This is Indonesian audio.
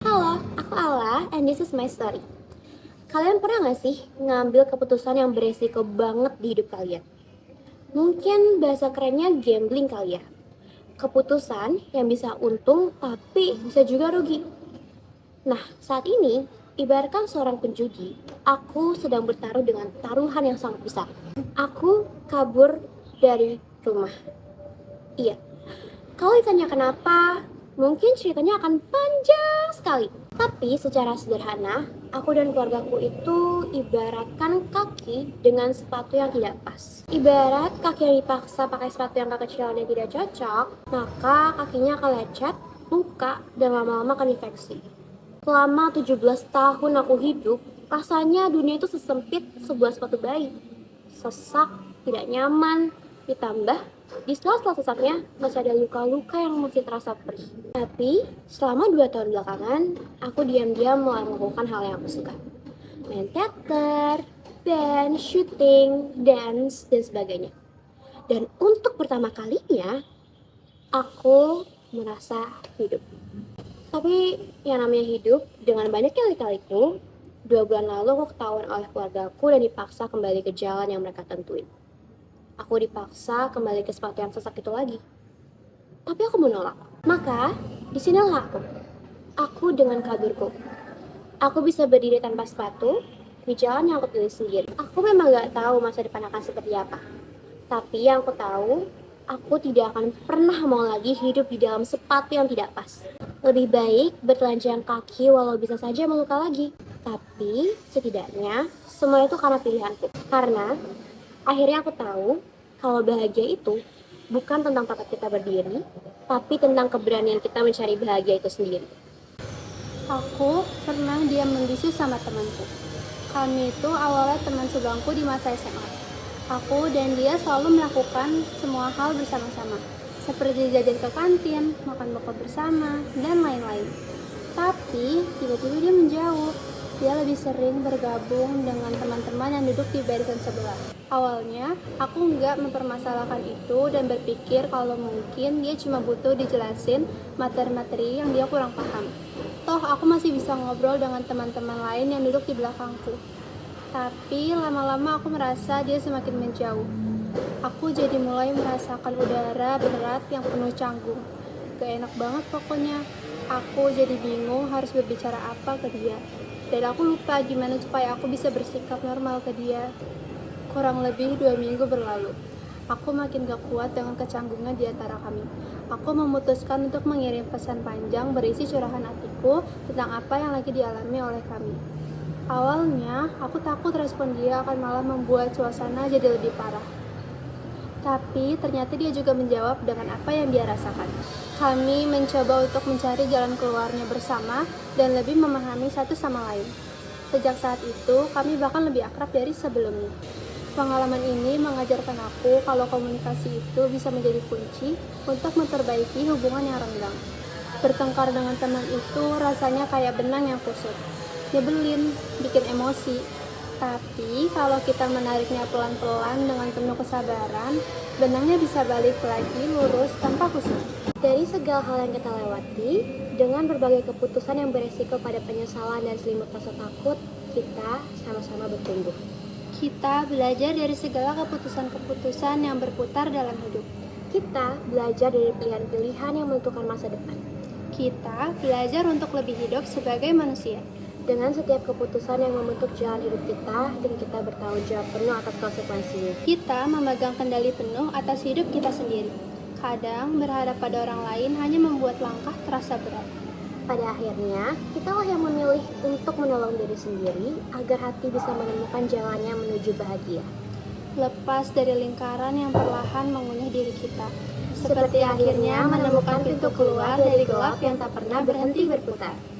Halo, aku Ala and this is my story. Kalian pernah gak sih ngambil keputusan yang beresiko banget di hidup kalian? Mungkin bahasa kerennya gambling kali ya. Keputusan yang bisa untung tapi bisa juga rugi. Nah, saat ini, ibaratkan seorang penjudi, aku sedang bertaruh dengan taruhan yang sangat besar. Aku kabur dari rumah. Iya, kalau ditanya kenapa, mungkin ceritanya akan panjang sekali. Tapi secara sederhana, aku dan keluargaku itu ibaratkan kaki dengan sepatu yang tidak pas. Ibarat kaki yang dipaksa pakai sepatu yang kekecilan yang tidak cocok, maka kakinya akan lecet, luka, dan lama-lama akan infeksi. Selama 17 tahun aku hidup, rasanya dunia itu sesempit sebuah sepatu bayi. Sesak, tidak nyaman, ditambah di sela-sela sesaknya masih ada luka-luka yang masih terasa perih. Tapi selama 2 tahun belakangan, aku diam-diam mulai melakukan hal yang aku suka. Main teater, band, syuting, dance, dan sebagainya. Dan untuk pertama kalinya, aku merasa hidup. Tapi yang namanya hidup, dengan banyaknya lika-liku, 2 bulan lalu aku ketahuan oleh keluargaku dan dipaksa kembali ke jalan yang mereka tentuin. Aku dipaksa kembali ke sepatu yang sesak itu lagi. Tapi aku menolak. Maka, disinilah aku. Aku dengan kaburku. Aku bisa berdiri tanpa sepatu di jalan yang aku pilih sendiri. Aku memang gak tahu masa depan akan seperti apa. Tapi yang aku tahu, aku tidak akan pernah mau lagi hidup di dalam sepatu yang tidak pas. Lebih baik bertelanjang kaki walau bisa saja meluka lagi. Tapi setidaknya semua itu karena pilihanku. Karena akhirnya aku tahu kalau bahagia itu bukan tentang tempat kita berdiri, tapi tentang keberanian kita mencari bahagia itu sendiri. Aku pernah diam membisu sama temanku. Kami itu awalnya teman sebangku di masa SMA. Aku dan dia selalu melakukan semua hal bersama-sama, seperti jajan ke kantin, makan buka bersama, dan lain-lain. Tapi tiba-tiba dia menjauh. Dia lebih sering bergabung dengan teman-teman yang duduk di barisan sebelah. Awalnya, aku nggak mempermasalahkan itu dan berpikir kalau mungkin dia cuma butuh dijelasin materi-materi yang dia kurang paham. Toh aku masih bisa ngobrol dengan teman-teman lain yang duduk di belakangku. Tapi lama-lama aku merasa dia semakin menjauh. Aku jadi mulai merasakan udara berat yang penuh canggung. Gak enak banget pokoknya. Aku jadi bingung harus berbicara apa ke dia. Dan aku lupa gimana supaya aku bisa bersikap normal ke dia. Kurang lebih 2 minggu berlalu. Aku makin gak kuat dengan kecanggungan di antara kami. Aku memutuskan untuk mengirim pesan panjang berisi curahan hatiku tentang apa yang lagi dialami oleh kami. Awalnya, aku takut respon dia akan malah membuat suasana jadi lebih parah. Tapi ternyata dia juga menjawab dengan apa yang dia rasakan. Kami mencoba untuk mencari jalan keluarnya bersama dan lebih memahami satu sama lain. Sejak saat itu, kami bahkan lebih akrab dari sebelumnya. Pengalaman ini mengajarkan aku kalau komunikasi itu bisa menjadi kunci untuk memperbaiki hubungan yang renggang. Bertengkar dengan teman itu rasanya kayak benang yang kusut. Nyebelin, bikin emosi. Tapi kalau kita menariknya pelan-pelan dengan penuh kesabaran, benangnya bisa balik lagi lurus tanpa kusut. Dari segala hal yang kita lewati, dengan berbagai keputusan yang beresiko pada penyesalan dan selimut rasa takut, kita sama-sama bertumbuh. Kita belajar dari segala keputusan-keputusan yang berputar dalam hidup. Kita belajar dari pilihan-pilihan yang menentukan masa depan. Kita belajar untuk lebih hidup sebagai manusia. Dengan setiap keputusan yang membentuk jalan hidup kita, dan kita bertanggung jawab penuh atas konsekuensinya. Kita memegang kendali penuh atas hidup kita sendiri. Kadang berharap pada orang lain hanya membuat langkah terasa berat. Pada akhirnya, kitalah yang memilih untuk menolong diri sendiri agar hati bisa menemukan jalannya menuju bahagia. Lepas dari lingkaran yang perlahan mengunyah diri kita. Seperti akhirnya menemukan pintu keluar dari gelap yang tak pernah berhenti berputar.